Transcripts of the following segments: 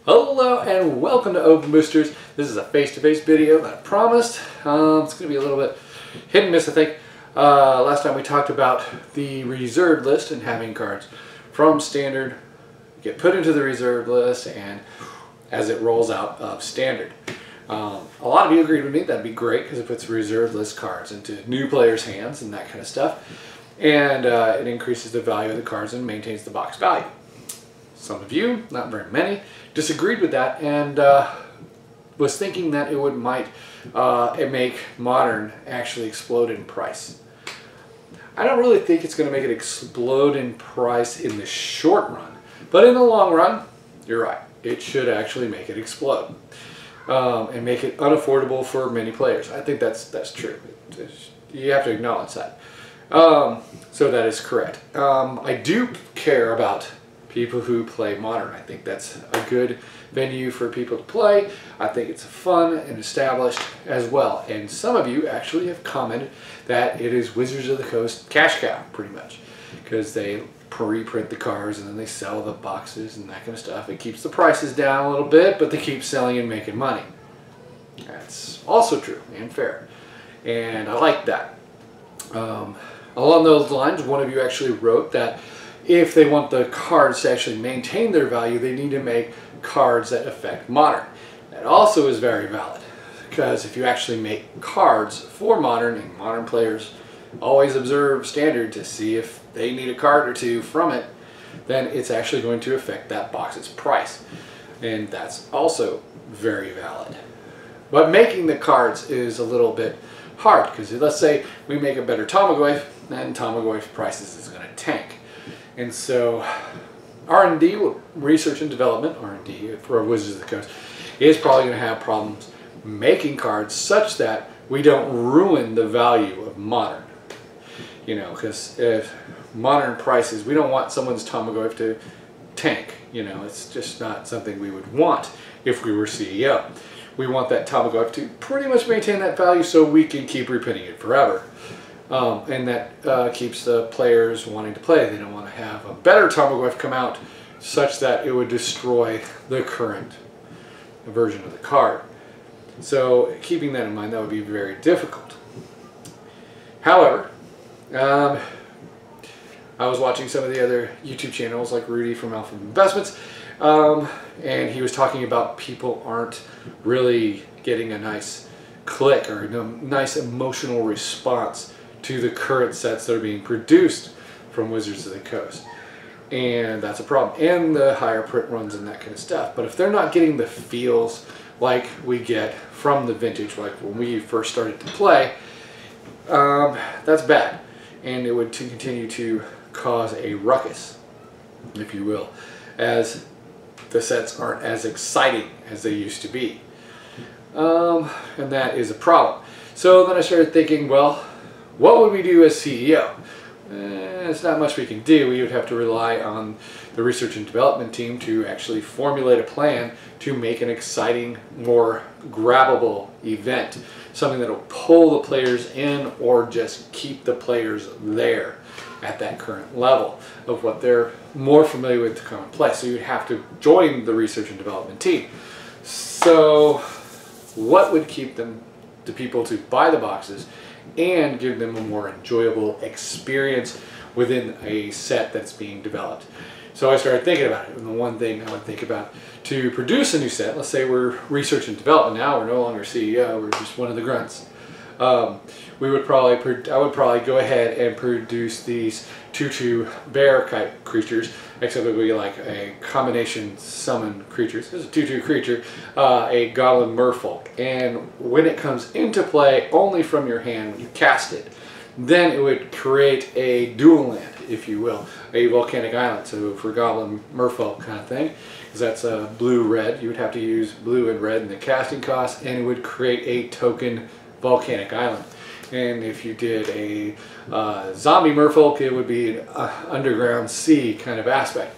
Hello and welcome to Openboosters. This is a face-to-face video that I promised. It's going to be a little bit hit and miss, I think. Last time we talked about the reserved list and having cards from standard get put into the reserved list and as it rolls out of standard. A lot of you agreed with me that'd be great because it puts reserved list cards into new players' hands and that kind of stuff. And it increases the value of the cards and maintains the box value. Some of you, not very many, disagreed with that and was thinking that it might make Modern actually explode in price. I don't really think it's going to make it explode in price in the short run, but in the long run, you're right. It should actually make it explode and make it unaffordable for many players. I think that's true. You have to acknowledge that. So that is correct. I do care about people who play Modern. I think that's a good venue for people to play. I think it's fun and established as well. And some of you actually have commented that it is Wizards of the Coast cash cow, pretty much, because they pre-print the cards and then they sell the boxes and that kind of stuff. It keeps the prices down a little bit, but they keep selling and making money. That's also true and fair. And I like that. Along those lines, one of you actually wrote that if they want the cards to actually maintain their value, they need to make cards that affect Modern. That also is very valid, because if you actually make cards for Modern, and Modern players always observe Standard to see if they need a card or two from it, then it's actually going to affect that box's price. And that's also very valid. But making the cards is a little bit hard, because let's say we make a better Tarmogoyf, then Tarmogoyf prices is going to tank. And so R&D, research and development, R&D for Wizards of the Coast, is probably going to have problems making cards such that we don't ruin the value of Modern. You know, because if Modern prices, we don't want someone's Tarmogoyf to tank. You know, it's just not something we would want if we were CEO. We want that Tarmogoyf to pretty much maintain that value so we can keep reprinting it forever. And that keeps the players wanting to play. They don't want to have a better Tarmogoyf come out such that it would destroy the current version of the card. So keeping that in mind, that would be very difficult. However, I was watching some of the other YouTube channels like Rudy from Alpha Investments, and he was talking about people aren't really getting a nice click or a nice emotional response to the current sets that are being produced from Wizards of the Coast. And that's a problem. And the higher print runs and that kind of stuff. But if they're not getting the feels like we get from the vintage, like when we first started to play, that's bad. And it would continue to cause a ruckus, if you will, as the sets aren't as exciting as they used to be. And that is a problem. So then I started thinking, well, what would we do as CEO? There's not much we can do. We would have to rely on the research and development team to actually formulate a plan to make an exciting, more grabbable event. Something that will pull the players in or just keep the players there at that current level of what they're more familiar with to come and play. So you'd have to join the research and development team. So what would keep the people to buy the boxes and give them a more enjoyable experience within a set that's being developed? So I started thinking about it, and the one thing I would think about to produce a new set, let's say we're research and development now, we're no longer CEO, we're just one of the grunts. I would probably go ahead and produce these 2/2 bear type creatures, except it would be like a combination summon creatures. This is a 2/2 creature, a goblin merfolk, and when it comes into play only from your hand when you cast it, then it would create a dual land, if you will, a volcanic island. So for goblin merfolk kind of thing, because that's a blue-red, you would have to use blue and red in the casting cost, and it would create a token volcanic island. And if you did a zombie merfolk, it would be an underground sea kind of aspect.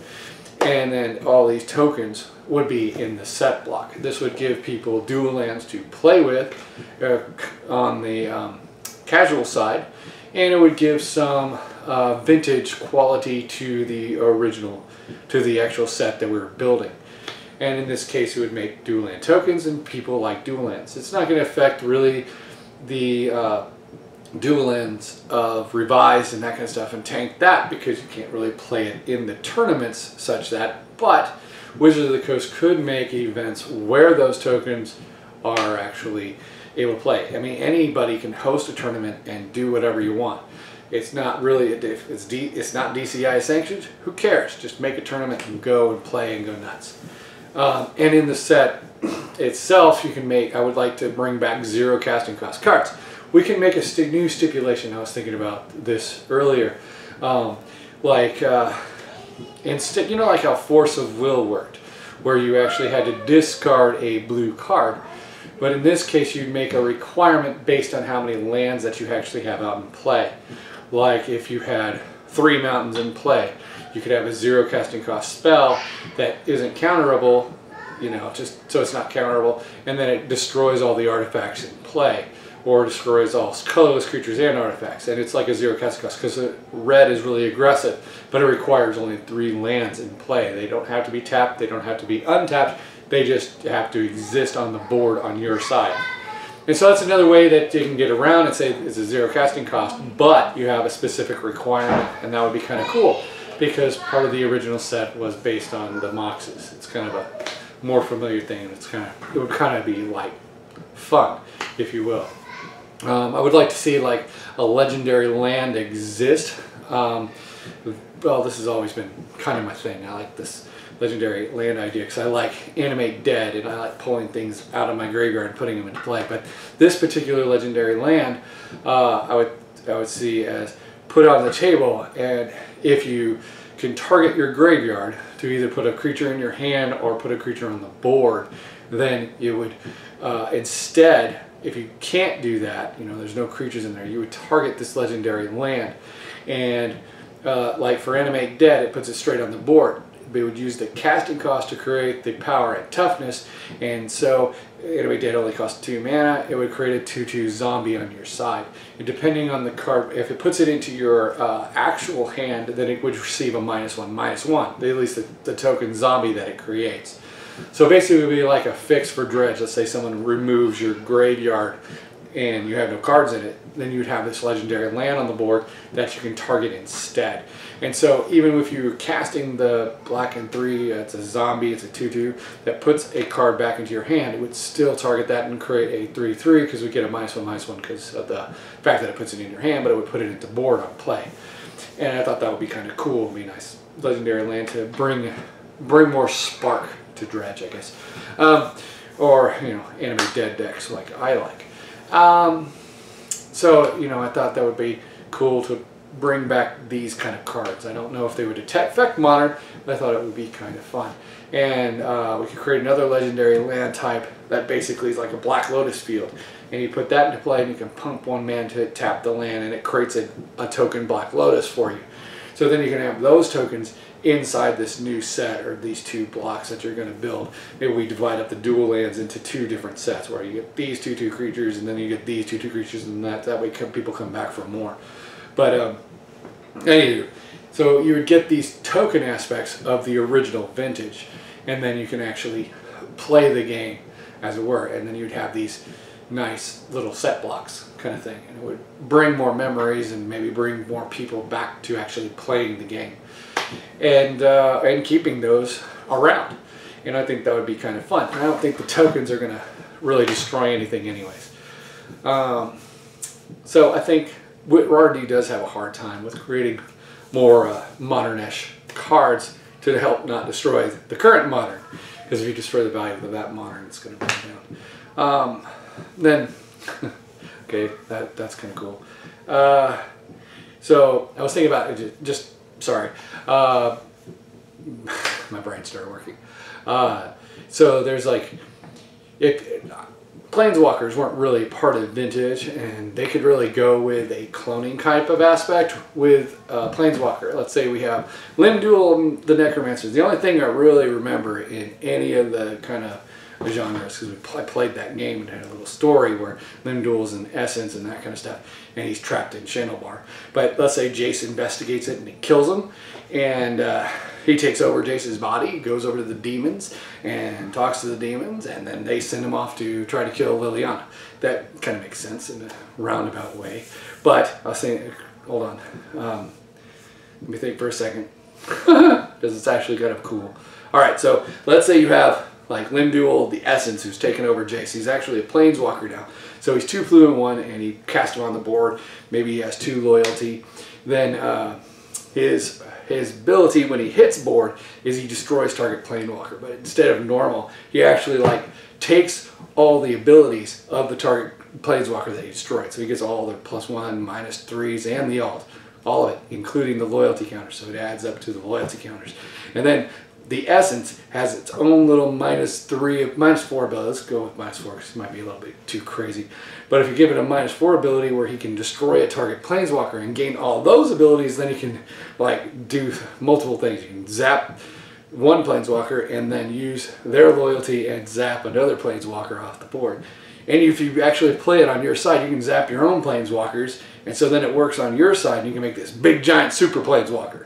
And then all these tokens would be in the set block. This would give people dual lands to play with on the casual side, and it would give some vintage quality to the original, to the actual set that we were building. And in this case, it would make dual land tokens, and people like dual lands. It's not going to affect really the dual lands of revised and that kind of stuff and tank that, because you can't really play it in the tournaments such that. But Wizards of the Coast could make events where those tokens are actually able to play. I mean, anybody can host a tournament and do whatever you want. It's not really, it's not DCI sanctioned. Who cares? Just make a tournament and go and play and go nuts. And in the set itself, you can make, I would like to bring back 0 casting cost cards. We can make a new stipulation. I was thinking about this earlier. Instead, you know, like how Force of Will worked, where you actually had to discard a blue card. But in this case, you'd make a requirement based on how many lands that you actually have out in play. Like if you had 3 mountains in play, you could have a 0 casting cost spell that isn't counterable, you know, just so it's not counterable, and then it destroys all the artifacts in play, or destroys all colorless creatures and artifacts. And it's like a 0 casting cost, because red is really aggressive, but it requires only 3 lands in play. They don't have to be tapped, they don't have to be untapped, they just have to exist on the board on your side. And so that's another way that you can get around and say it's a 0 casting cost, but you have a specific requirement, and that would be kind of cool, because part of the original set was based on the Moxes. It's kind of a more familiar thing. It would kind of be like fun, if you will. I would like to see like a legendary land exist. Well, this has always been kind of my thing. I like this legendary land idea because I like Animate Dead, and I like pulling things out of my graveyard and putting them into play. But this particular legendary land, I would see as put on the table, and if you can target your graveyard to either put a creature in your hand or put a creature on the board, then you would instead, if you can't do that, you know, there's no creatures in there, you would target this legendary land, and like for Animate Dead, it puts it straight on the board. They would use the casting cost to create the power and toughness, and so Animate Dead only costs 2 mana. It would create a 2/2 zombie on your side. And depending on the card, if it puts it into your actual hand, then it would receive a -1/-1, at least the token zombie that it creates. So basically it would be like a fix for dredge. Let's say someone removes your graveyard and you have no cards in it, then you'd have this legendary land on the board that you can target instead. And so even if you're casting the black and 3, it's a zombie, it's a 2/2, that puts a card back into your hand, it would still target that and create a 3/3, because we get a -1/-1 because of the fact that it puts it in your hand, but it would put it into board on play. And I thought that would be kind of cool. It would be a nice legendary land to bring more spark to dredge, I guess. Or, you know, Animate Dead decks like I like. So, you know, I thought that would be cool to bring back these kind of cards. I don't know if they would affect Modern, but I thought it would be kind of fun. And we could create another legendary land type that basically is like a Black Lotus field. And you put that into play, and you can pump 1 mana to tap the land, and it creates a token Black Lotus for you. So then you can have those tokens inside this new set, or these 2 blocks that you're going to build. Maybe we divide up the dual lands into 2 different sets, where you get these 2/2 creatures, and then you get these 2/2 creatures, and that way people come back for more. But anywho, so you would get these token aspects of the original vintage, and then you can actually play the game, as it were, and then you'd have these nice little set blocks kind of thing, and it would bring more memories and maybe bring more people back to actually playing the game, and keeping those around. And I think that would be kind of fun. I don't think the tokens are going to really destroy anything anyways. So I think RD does have a hard time with creating more modern-ish cards to help not destroy the current Modern, because if you destroy the value of that Modern, it's going to burn down. Then, okay, that's kind of cool. So I was thinking about it, just sorry, my brain started working. So there's like, Planeswalkers weren't really part of Vintage, and they could really go with a cloning type of aspect with Planeswalker. Let's say we have Limduel and the Necromancers. The only thing I really remember in any of the kind of genres, because I played that game and had a little story where Limduel's in Essence and that kind of stuff, and he's trapped in Shandelbar. But let's say Jace investigates it and he kills him, and he takes over Jace's body, goes over to the demons and talks to the demons, and then they send him off to try to kill Liliana. That kind of makes sense in a roundabout way. But I was saying, hold on, let me think for a second, because it's actually kind of cool. All right, so let's say you have like Limduel, the Essence, who's taken over Jace. He's actually a Planeswalker now. So he's 2 blue and 1, and he cast him on the board. Maybe he has 2 loyalty. Then his ability when he hits board is he destroys target Planeswalker. But instead of normal, he actually like takes all the abilities of the target Planeswalker that he destroyed. So he gets all the +1, -3s, and the alt. All of it, including the loyalty counters. So it adds up to the loyalty counters. And then the Essence has its own little -3, -4 ability. Let's go with -4 because it might be a little bit too crazy. But if you give it a -4 ability where he can destroy a target Planeswalker and gain all those abilities, then he can like do multiple things. You can zap one Planeswalker and then use their loyalty and zap another Planeswalker off the board. And if you actually play it on your side, you can zap your own Planeswalkers, and so then it works on your side, and you can make this big giant super Planeswalker.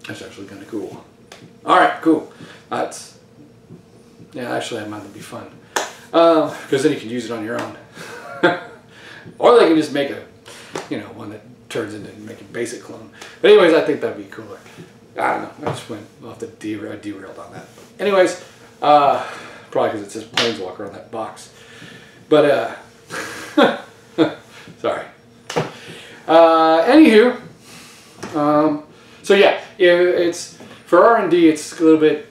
That's actually kind of cool. Alright, cool. Yeah, actually that might be fun. Because then you can use it on your own. Or they can just make a, one that turns into make a basic clone. But anyways, I think that'd be cooler. I don't know, I just went off the derailed on that. Anyways, probably because it says Planeswalker on that box. But, sorry. Anywho, so yeah, it's, for R&D, it's a little bit,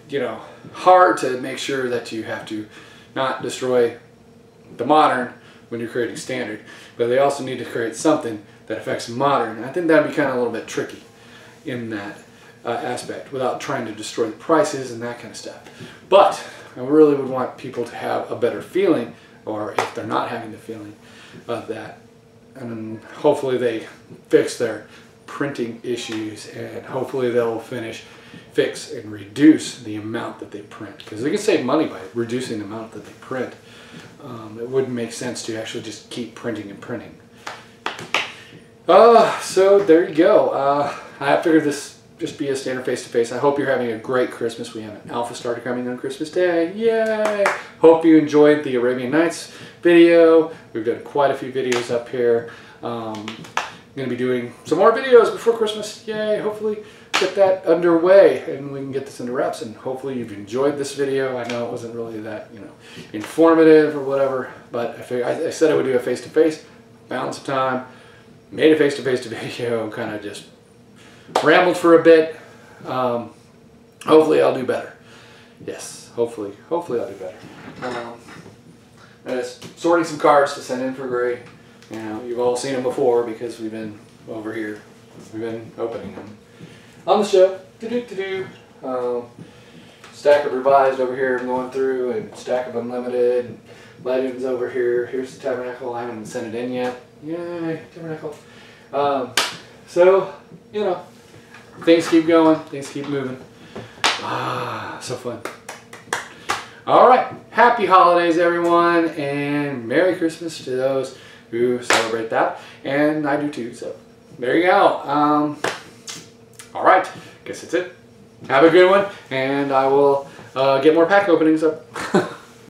hard to make sure that you have to not destroy the modern when you're creating standard, but they also need to create something that affects modern. And I think that'd be kind of a little bit tricky in that aspect without trying to destroy the prices and that kind of stuff. But I really would want people to have a better feeling, or if they're not having the feeling of that, and hopefully they fix their printing issues, and hopefully they'll fix and reduce the amount that they print, because they can save money by reducing the amount that they print. It wouldn't make sense to actually just keep printing and printing. So there you go. I figured this just be a standard face-to-face. I hope you're having a great Christmas. We have an alpha starter coming on Christmas Day. Yay! Hope you enjoyed the Arabian Nights video. We've done quite a few videos up here. I'm going to be doing some more videos before Christmas. Yay! Hopefully get that underway and we can get this into wraps, and hopefully you've enjoyed this video. I know it wasn't really that, informative or whatever, but I said I would do a face-to-face, found some time, made a face-to-face video, kind of just rambled for a bit. Hopefully I'll do better. Yes, hopefully I'll do better. I'm just sorting some cards to send in for grade. You've all seen them before because we've been over here. We've been opening them on the show. Stack of Revised over here I'm going through, and Stack of Unlimited, and Legends over here. Here's the Tabernacle. I haven't sent it in yet. Yay, Tabernacle. So, things keep going. Things keep moving. So fun. Alright, happy holidays everyone, and Merry Christmas to those who celebrate that, and I do too, so there you go. Alright, guess that's it. Have a good one, and I will get more pack openings up